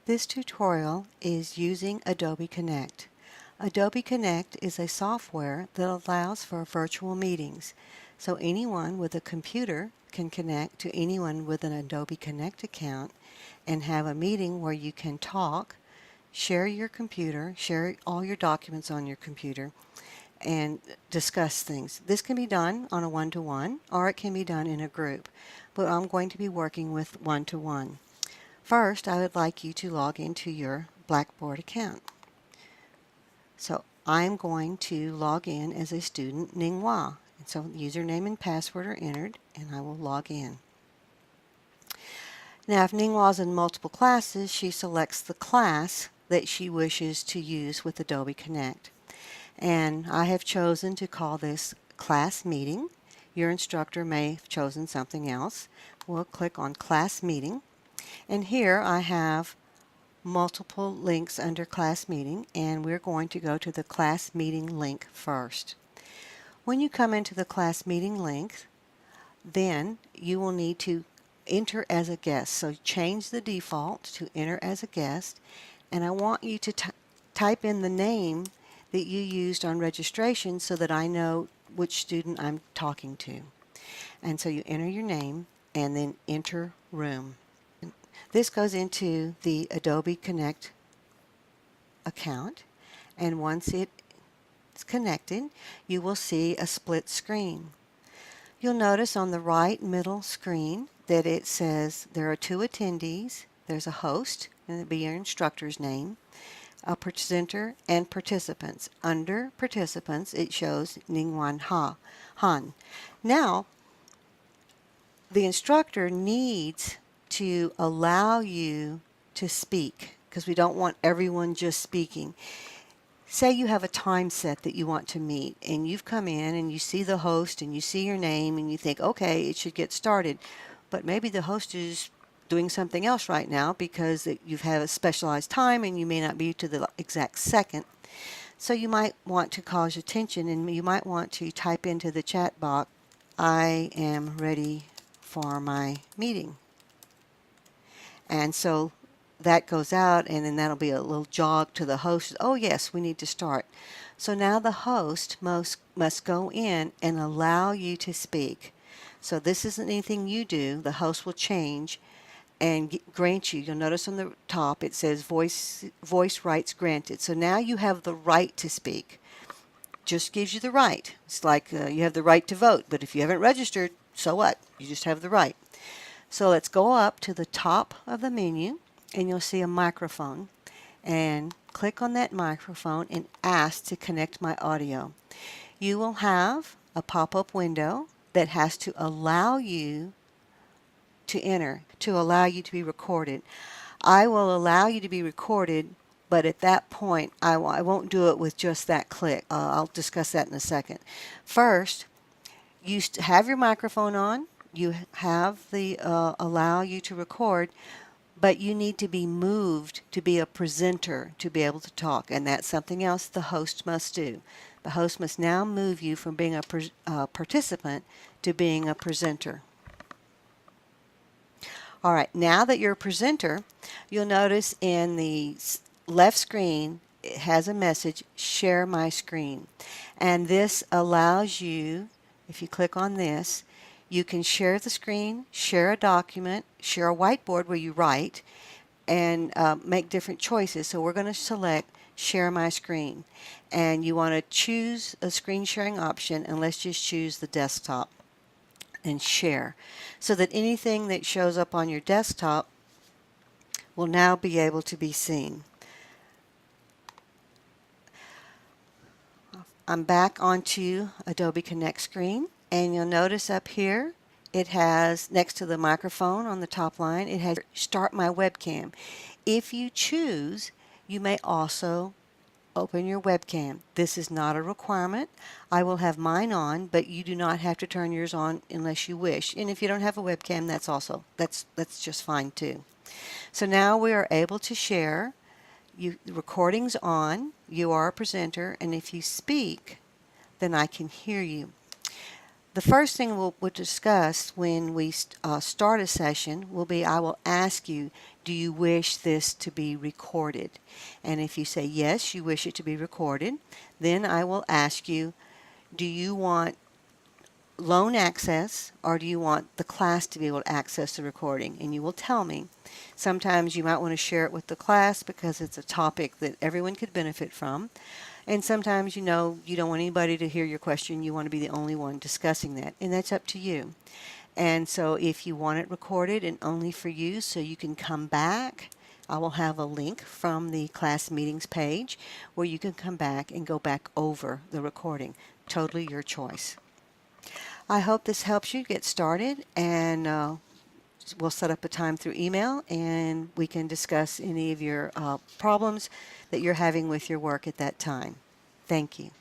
This tutorial is using Adobe Connect. Adobe Connect is a software that allows for virtual meetings. So anyone with a computer can connect to anyone with an Adobe Connect account and have a meeting where you can talk, share your computer, share all your documents on your computer, and discuss things. This can be done on a one-to-one or it can be done in a group, but I'm going to be working with one-to-one. First, I would like you to log into your Blackboard account. So I'm going to log in as a student, Ninghua. And so username and password are entered, and I will log in. Now, if Ninghua is in multiple classes, she selects the class that she wishes to use with Adobe Connect. And I have chosen to call this class meeting. Your instructor may have chosen something else. We'll click on class meeting. And here I have multiple links under class meeting, and we're going to go to the class meeting link first. When you come into the class meeting link, then you will need to enter as a guest. So change the default to enter as a guest, and I want you to type in the name that you used on registration so that I know which student I'm talking to. And so you enter your name and then enter room. This goes into the Adobe Connect account, and once it's connected, you will see a split screen. You'll notice on the right middle screen that it says there are two attendees. There's a host, and it'll be your instructor's name, a presenter, and participants. Under participants, it shows Ningwan Han. Now, the instructor needs to allow you to speak because we don't want everyone just speaking. Say you have a time set that you want to meet, and you've come in and you see the host and you see your name and you think, okay, it should get started. But maybe the host is doing something else right now because you've had a specialized time and you may not be to the exact second. So you might want to cause attention, and you might want to type into the chat box, I am ready for my meeting. And so that goes out, and then that'll be a little jog to the host. Oh yes, we need to start. So now the host must go in and allow you to speak. So this isn't anything you do. The host will change and grant you. You'll notice on the top it says voice rights granted. So now you have the right to speak. Just gives you the right. It's like you have the right to vote, but if you haven't registered, so what? You just have the right. So let's go up to the top of the menu, and you'll see a microphone, and click on that microphone and ask to connect my audio. You will have a pop-up window that has to allow you to enter, to allow you to be recorded. I will allow you to be recorded, but at that point I won't do it with just that click. I'll discuss that in a second. First, you have your microphone on. You have the allow you to record, but you need to be moved to be a presenter to be able to talk, and that's something else the host must do. The host must now move you from being a participant to being a presenter. All right, now that you're a presenter, you'll notice in the left screen it has a message, share my screen. And this allows you, if you click on this, you can share the screen, share a document, share a whiteboard where you write, and make different choices. So we're going to select share my screen. And you want to choose a screen sharing option, and let's just choose the desktop and share, so that anything that shows up on your desktop will now be able to be seen. I'm back onto Adobe Connect screen, and you'll notice up here it has, next to the microphone on the top line, it has start my webcam. If you choose, you may also open your webcam. This is not a requirement. I will have mine on, but you do not have to turn yours on unless you wish. And if you don't have a webcam, that's just fine too. So now we are able to share. The recording's on, you are a presenter, and if you speak, then I can hear you. The first thing we'll discuss when we start a session will be, I will ask you, do you wish this to be recorded? And if you say yes, you wish it to be recorded, then I will ask you, do you want lone access, or do you want the class to be able to access the recording? And you will tell me. Sometimes you might want to share it with the class because it's a topic that everyone could benefit from. And sometimes, you know, you don't want anybody to hear your question. You want to be the only one discussing that. And that's up to you. And so if you want it recorded and only for you so you can come back, I will have a link from the class meetings page where you can come back and go back over the recording. Totally your choice. I hope this helps you get started, and we'll set up a time through email and we can discuss any of your problems that you're having with your work at that time. Thank you.